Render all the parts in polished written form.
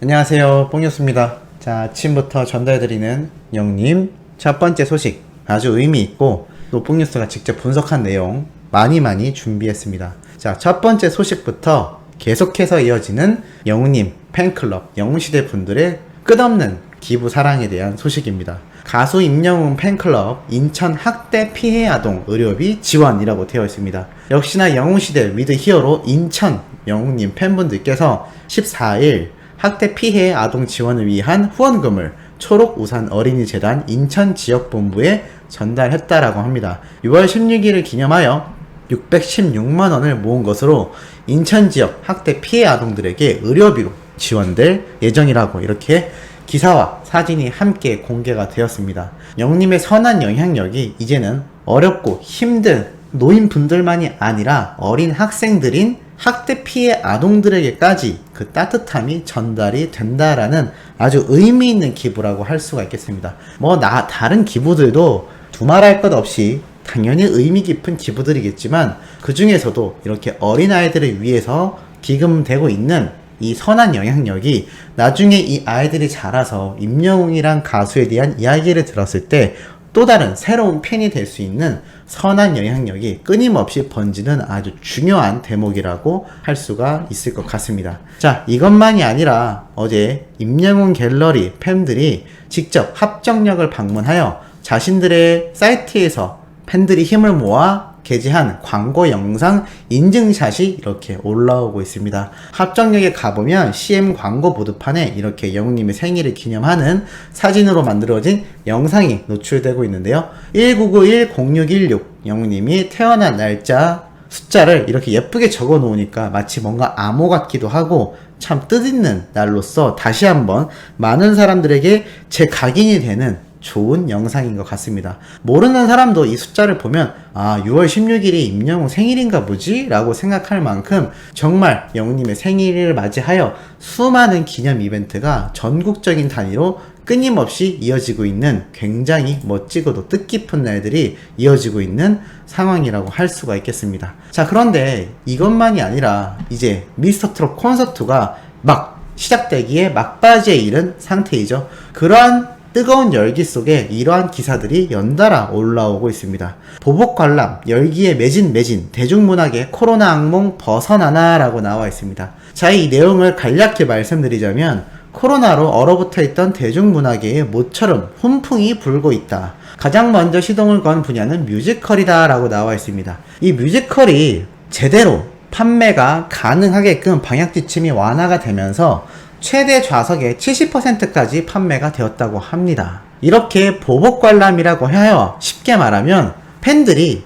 안녕하세요, 뽕뉴스입니다. 자, 아침부터 전달해드리는 영님 첫 번째 소식, 아주 의미있고 또 뽕뉴스가 직접 분석한 내용 많이 준비했습니다. 자, 첫 번째 소식부터 계속해서 이어지는 영우님 팬클럽 영우시대 분들의 끝없는 기부 사랑에 대한 소식입니다. 가수 임영웅 팬클럽 인천 학대 피해 아동 의료비 지원이라고 되어 있습니다. 역시나 영웅시대 위드 히어로 인천 영웅님 팬분들께서 14일 학대 피해 아동 지원을 위한 후원금을 초록우산 어린이재단 인천지역본부에 전달했다라고 합니다. 6월 16일을 기념하여 616만원을 모은 것으로 인천지역 학대 피해 아동들에게 의료비로 지원될 예정이라고 이렇게 기사와 사진이 함께 공개가 되었습니다. 영님의 선한 영향력이 이제는 어렵고 힘든 노인분들만이 아니라 어린 학생들인 학대 피해 아동들에게까지 그 따뜻함이 전달이 된다라는 아주 의미 있는 기부라고 할 수가 있겠습니다. 다른 기부들도 두말할 것 없이 당연히 의미 깊은 기부들이겠지만 그 중에서도 이렇게 어린아이들을 위해서 기금되고 있는 이 선한 영향력이 나중에 이 아이들이 자라서 임영웅이란 가수에 대한 이야기를 들었을 때 또 다른 새로운 팬이 될 수 있는 선한 영향력이 끊임없이 번지는 아주 중요한 대목이라고 할 수가 있을 것 같습니다. 자, 이것만이 아니라 어제 임영웅 갤러리 팬들이 직접 합정역을 방문하여 자신들의 사이트에서 팬들이 힘을 모아 게재한 광고 영상 인증샷이 이렇게 올라오고 있습니다. 합정역에 가보면 CM 광고 보드판에 이렇게 영웅님의 생일을 기념하는 사진으로 만들어진 영상이 노출되고 있는데요. 19910616 영웅님이 태어난 날짜 숫자를 이렇게 예쁘게 적어 놓으니까 마치 뭔가 암호 같기도 하고 참 뜻있는 날로서 다시 한번 많은 사람들에게 재각인이 되는 좋은 영상인 것 같습니다. 모르는 사람도 이 숫자를 보면 6월 16일이 임영웅 생일인가 보지? 라고 생각할 만큼 정말 영웅님의 생일을 맞이하여 수많은 기념 이벤트가 전국적인 단위로 끊임없이 이어지고 있는 굉장히 멋지고도 뜻깊은 날들이 이어지고 있는 상황이라고 할 수가 있겠습니다. 자, 그런데 이것만이 아니라 이제 미스터트롯 콘서트가 막 시작되기에 막바지에 이른 상태이죠. 그러한 뜨거운 열기 속에 이러한 기사들이 연달아 올라오고 있습니다. 보복 관람, 열기에 매진, 대중문화계 코로나 악몽 벗어나나 라고 나와 있습니다. 자, 이 내용을 간략히 말씀드리자면 코로나로 얼어붙어 있던 대중문화계에 모처럼 훈풍이 불고 있다. 가장 먼저 시동을 건 분야는 뮤지컬이다 라고 나와 있습니다. 이 뮤지컬이 제대로 판매가 가능하게끔 방역지침이 완화가 되면서 최대 좌석의 70%까지 판매가 되었다고 합니다. 이렇게 보복 관람이라고 하여 쉽게 말하면 팬들이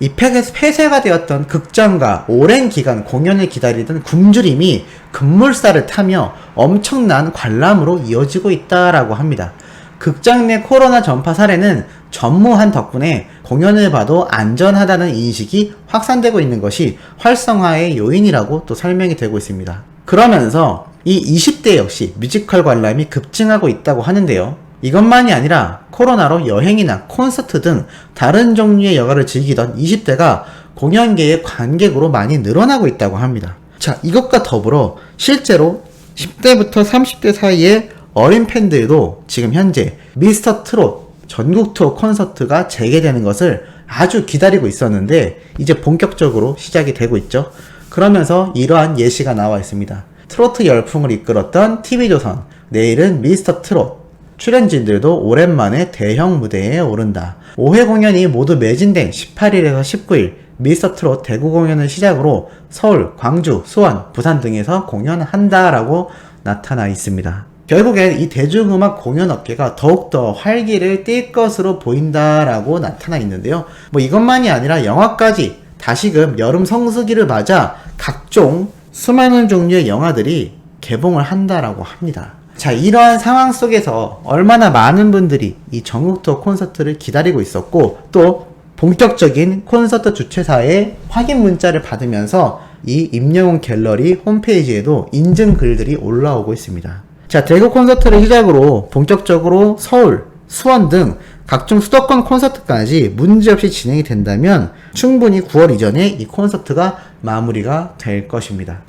이 폐쇄가 되었던 극장과 오랜 기간 공연을 기다리던 굶주림이 급물살을 타며 엄청난 관람으로 이어지고 있다라고 합니다. 극장 내 코로나 전파 사례는 전무한 덕분에 공연을 봐도 안전하다는 인식이 확산되고 있는 것이 활성화의 요인이라고 또 설명이 되고 있습니다. 그러면서 이 20대 역시 뮤지컬 관람이 급증하고 있다고 하는데요. 이것만이 아니라 코로나로 여행이나 콘서트 등 다른 종류의 여가를 즐기던 20대가 공연계의 관객으로 많이 늘어나고 있다고 합니다. 자, 이것과 더불어 실제로 10대부터 30대 사이의 어린 팬들도 지금 현재 미스터 트롯 전국 투어 콘서트가 재개되는 것을 아주 기다리고 있었는데 이제 본격적으로 시작이 되고 있죠. 그러면서 이러한 예시가 나와 있습니다. 트로트 열풍을 이끌었던 TV조선, 내일은 미스터 트롯 출연진들도 오랜만에 대형 무대에 오른다. 5회 공연이 모두 매진된 18일에서 19일 미스터 트롯 대구 공연을 시작으로 서울, 광주, 수원, 부산 등에서 공연한다라고 나타나 있습니다. 결국엔 이 대중음악 공연 업계가 더욱더 활기를 띨 것으로 보인다라고 나타나 있는데요. 이것만이 아니라 영화까지 다시금 여름 성수기를 맞아 각종 수많은 종류의 영화들이 개봉을 한다라고 합니다. 자, 이러한 상황 속에서 얼마나 많은 분들이 이 전국 투어 콘서트를 기다리고 있었고 또 본격적인 콘서트 주최사의 확인 문자를 받으면서 이 임영웅 갤러리 홈페이지에도 인증 글들이 올라오고 있습니다. 자, 대구 콘서트를 시작으로 본격적으로 서울, 수원 등 각종 수도권 콘서트까지 문제없이 진행이 된다면 충분히 9월 이전에 이 콘서트가 마무리가 될 것입니다.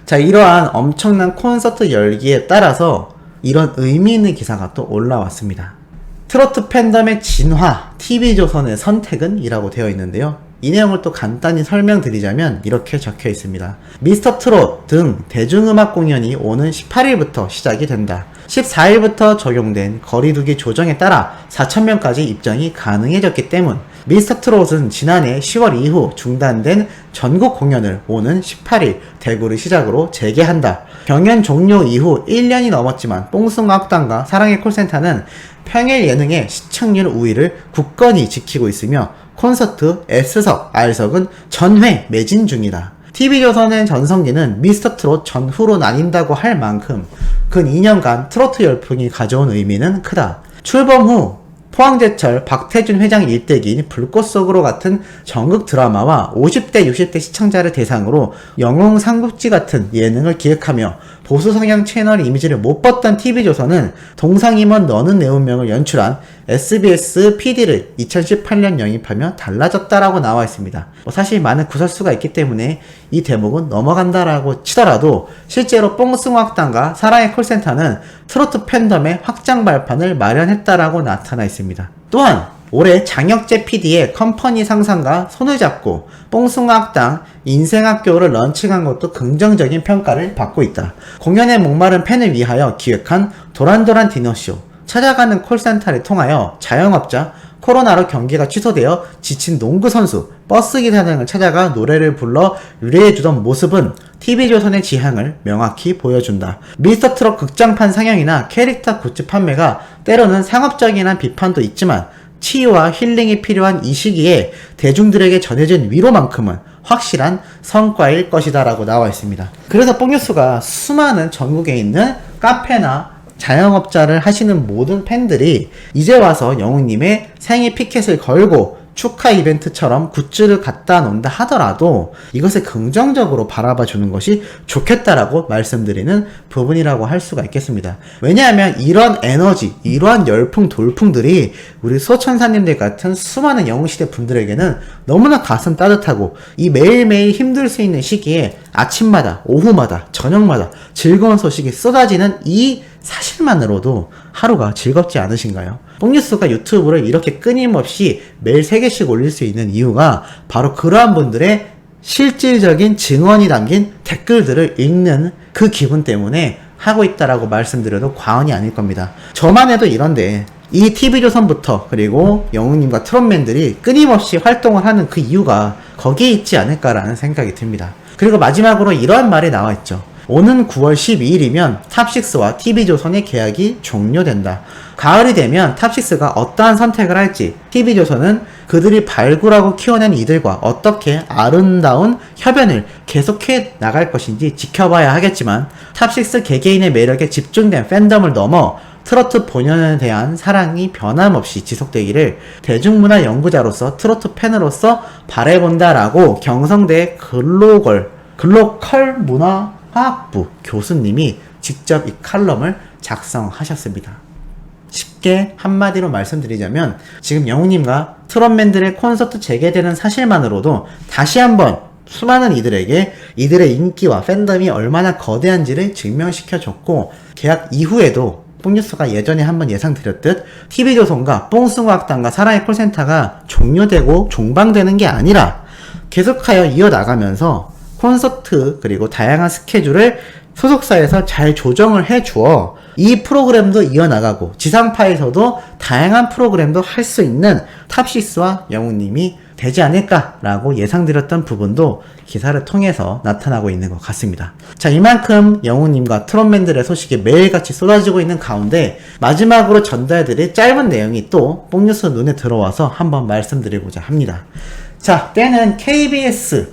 자, 이러한 엄청난 콘서트 열기에 따라서 이런 의미 있는 기사가 또 올라왔습니다. 트로트 팬덤의 진화, TV조선의 선택은? 이라고 되어 있는데요. 이 내용을 또 간단히 설명드리자면 이렇게 적혀 있습니다. 미스터 트롯 등 대중음악 공연이 오는 18일부터 시작이 된다. 14일부터 적용된 거리두기 조정에 따라 4,000명까지 입장이 가능해졌기 때문 미스터 트롯은 지난해 10월 이후 중단된 전국 공연을 오는 18일 대구를 시작으로 재개한다. 경연 종료 이후 1년이 넘었지만 뽕숭아학당과 사랑의 콜센터는 평일 예능의 시청률 우위를 굳건히 지키고 있으며 콘서트 S석, R석은 전회 매진 중이다. TV조선의 전성기는 미스터 트롯 전후로 나뉜다고 할 만큼 근 2년간 트로트 열풍이 가져온 의미는 크다. 출범 후 포항제철 박태준 회장 일대기인 불꽃 속으로 같은 전국 드라마와 50대, 60대 시청자를 대상으로 영웅 삼국지 같은 예능을 기획하며 보수 성향 채널 이미지를 못 봤던 TV조선은 동상이먼 너는 내 운명을 연출한 SBS PD를 2018년 영입하며 달라졌다라고 나와 있습니다. 사실 많은 구설수가 있기 때문에 이 대목은 넘어간다라고 치더라도 실제로 뽕숭아학당과 사랑의 콜센터는 트로트 팬덤의 확장 발판을 마련했다라고 나타나 있습니다. 또한 올해 장혁재 PD의 컴퍼니 상상과 손을 잡고 뽕숭아학당 인생학교를 런칭한 것도 긍정적인 평가를 받고 있다. 공연에 목마른 팬을 위하여 기획한 도란도란 디너쇼, 찾아가는 콜센터를 통하여 자영업자, 코로나로 경기가 취소되어 지친 농구선수, 버스기사 등을 찾아가 노래를 불러 유래해주던 모습은 TV조선의 지향을 명확히 보여준다. 미스터 트롯 극장판 상영이나 캐릭터 굿즈 판매가 때로는 상업적인 비판도 있지만 치유와 힐링이 필요한 이 시기에 대중들에게 전해진 위로만큼은 확실한 성과일 것이다 라고 나와 있습니다. 그래서 뽕뉴스가 수많은 전국에 있는 카페나 자영업자를 하시는 모든 팬들이 이제 와서 영웅님의 생일 피켓을 걸고 축하 이벤트처럼 굿즈를 갖다 놓는다 하더라도 이것을 긍정적으로 바라봐 주는 것이 좋겠다라고 말씀드리는 부분이라고 할 수가 있겠습니다. 왜냐하면 이런 에너지, 이러한 열풍, 돌풍들이 우리 소천사님들 같은 수많은 영웅시대 분들에게는 너무나 가슴 따뜻하고 이 매일매일 힘들 수 있는 시기에 아침마다, 오후마다, 저녁마다 즐거운 소식이 쏟아지는 이 사실만으로도 하루가 즐겁지 않으신가요? 뽕뉴스가 유튜브를 이렇게 끊임없이 매일 3개씩 올릴 수 있는 이유가 바로 그러한 분들의 실질적인 증언이 담긴 댓글들을 읽는 그 기분 때문에 하고 있다라고 말씀드려도 과언이 아닐 겁니다. 저만 해도 이런데 이 TV조선부터 그리고 영웅님과 트롯맨들이 끊임없이 활동을 하는 그 이유가 거기에 있지 않을까라는 생각이 듭니다. 그리고 마지막으로 이러한 말이 나와 있죠. 오는 9월 12일이면 탑6와 TV조선의 계약이 종료된다. 가을이 되면 탑6가 어떠한 선택을 할지 TV조선은 그들이 발굴하고 키워낸 이들과 어떻게 아름다운 협연을 계속해 나갈 것인지 지켜봐야 하겠지만 탑6 개개인의 매력에 집중된 팬덤을 넘어 트로트 본연에 대한 사랑이 변함없이 지속되기를 대중문화 연구자로서 트로트 팬으로서 바라본다라고 경성대 글로컬 문화화학부 교수님이 직접 이 칼럼을 작성하셨습니다. 쉽게 한마디로 말씀드리자면 지금 영웅님과 트롯맨들의 콘서트 재개되는 사실만으로도 다시 한번 수많은 이들에게 이들의 인기와 팬덤이 얼마나 거대한지를 증명시켜줬고 계약 이후에도 뽕뉴스가 예전에 한번 예상드렸듯 TV조선과 뽕숭아학당과 사랑의 콜센터가 종료되고 종방되는 게 아니라 계속하여 이어나가면서 콘서트 그리고 다양한 스케줄을 소속사에서 잘 조정을 해주어 이 프로그램도 이어나가고 지상파에서도 다양한 프로그램도 할 수 있는 탑6와 영웅님이 되지 않을까라고 예상드렸던 부분도 기사를 통해서 나타나고 있는 것 같습니다. 자, 이만큼 영웅님과 트롯맨들의 소식이 매일같이 쏟아지고 있는 가운데 마지막으로 전달드릴 짧은 내용이 또 뽕뉴스 눈에 들어와서 한번 말씀드리고자 합니다. 자, 때는 KBS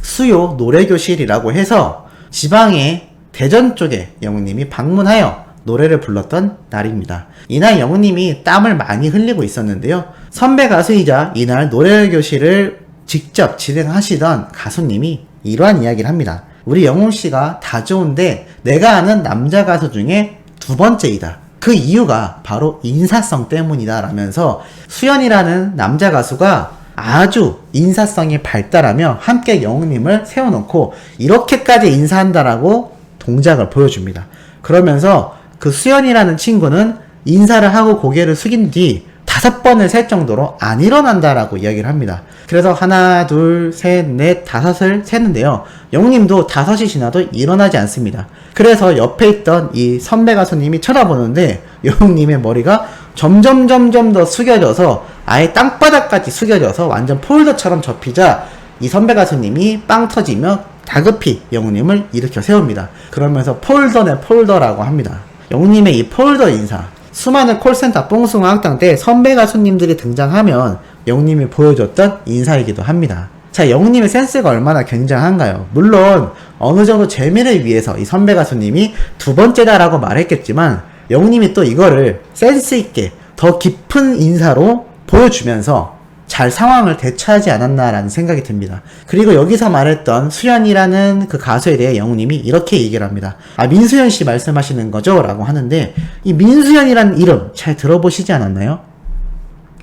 수요 노래교실이라고 해서 지방의 대전 쪽에 영웅님이 방문하여 노래를 불렀던 날입니다. 이날 영웅님이 땀을 많이 흘리고 있었는데요. 선배 가수이자 이날 노래교실을 직접 진행하시던 가수님이 이러한 이야기를 합니다. 우리 영웅씨가 다 좋은데 내가 아는 남자 가수 중에 2번째이다. 그 이유가 바로 인사성 때문이다 라면서 수연이라는 남자 가수가 아주 인사성이 발달하며 함께 영웅님을 세워놓고 이렇게까지 인사한다라고 동작을 보여줍니다. 그러면서 그 수연이라는 친구는 인사를 하고 고개를 숙인 뒤 5번을 셀 정도로 안 일어난다라고 이야기를 합니다. 그래서 하나, 둘, 셋, 넷, 5을 세는데요. 영웅님도 5이 지나도 일어나지 않습니다. 그래서 옆에 있던 이 선배 가수님이 쳐다보는데 영웅님의 머리가 점점 더 숙여져서 아예 땅바닥까지 숙여져서 완전 폴더처럼 접히자 이 선배 가수님이 빵 터지며 다급히 영웅님을 일으켜 세웁니다. 그러면서 폴더네 폴더라고 합니다. 영웅님의 이 폴더 인사, 수많은 콜센터 뽕숭아 학당 때 선배 가수님들이 등장하면 영웅님이 보여줬던 인사이기도 합니다. 자, 영웅님의 센스가 얼마나 굉장한가요? 물론 어느 정도 재미를 위해서 이 선배 가수님이 2번째다라고 말했겠지만 영웅님이 또 이거를 센스 있게 더 깊은 인사로 보여주면서 잘 상황을 대처하지 않았나라는 생각이 듭니다. 그리고 여기서 말했던 수연이라는 그 가수에 대해 영웅님이 이렇게 얘기를 합니다. 아, 민수연 씨 말씀하시는 거죠? 라고 하는데 이 민수연이라는 이름 잘 들어보시지 않았나요?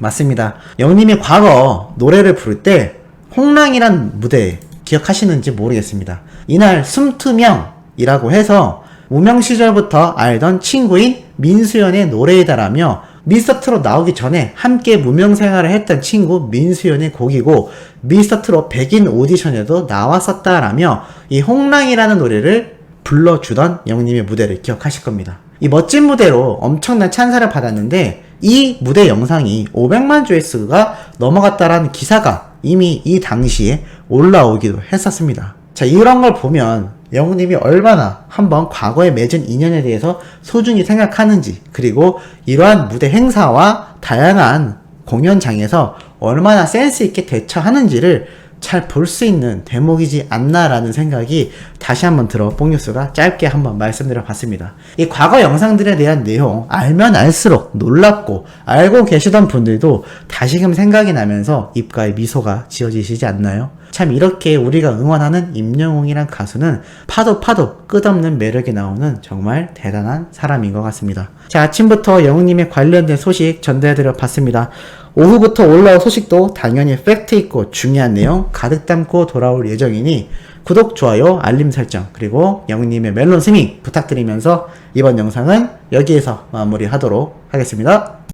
맞습니다. 영웅님이 과거 노래를 부를 때 홍랑이란 무대 기억하시는지 모르겠습니다. 이날 숨투명이라고 해서 무명 시절부터 알던 친구인 민수연의 노래이다라며 미스터트롯 나오기 전에 함께 무명 생활을 했던 친구 민수연의 곡이고 미스터트롯 백인 오디션에도 나왔었다라며 이 홍랑이라는 노래를 불러주던 영웅님의 무대를 기억하실 겁니다. 이 멋진 무대로 엄청난 찬사를 받았는데 이 무대 영상이 500만 조회수가 넘어갔다라는 기사가 이미 이 당시에 올라오기도 했었습니다. 자, 이런 걸 보면 영웅님이 얼마나 한번 과거에 맺은 인연에 대해서 소중히 생각하는지, 그리고 이러한 무대 행사와 다양한 공연장에서 얼마나 센스 있게 대처하는지를 잘 볼 수 있는 대목이지 않나라는 생각이 다시 한번 들어 뽕뉴스가 짧게 한번 말씀드려 봤습니다. 이 과거 영상들에 대한 내용 알면 알수록 놀랍고 알고 계시던 분들도 다시금 생각이 나면서 입가에 미소가 지어지시지 않나요? 참 이렇게 우리가 응원하는 임영웅이란 가수는 파도 끝없는 매력이 나오는 정말 대단한 사람인 것 같습니다. 자, 아침부터 영웅님에 관련된 소식 전달해드려 봤습니다. 오후부터 올라올 소식도 당연히 팩트 있고 중요한 내용 가득 담고 돌아올 예정이니 구독, 좋아요, 알림 설정, 그리고 영웅님의 멜론 스밍 부탁드리면서 이번 영상은 여기에서 마무리하도록 하겠습니다.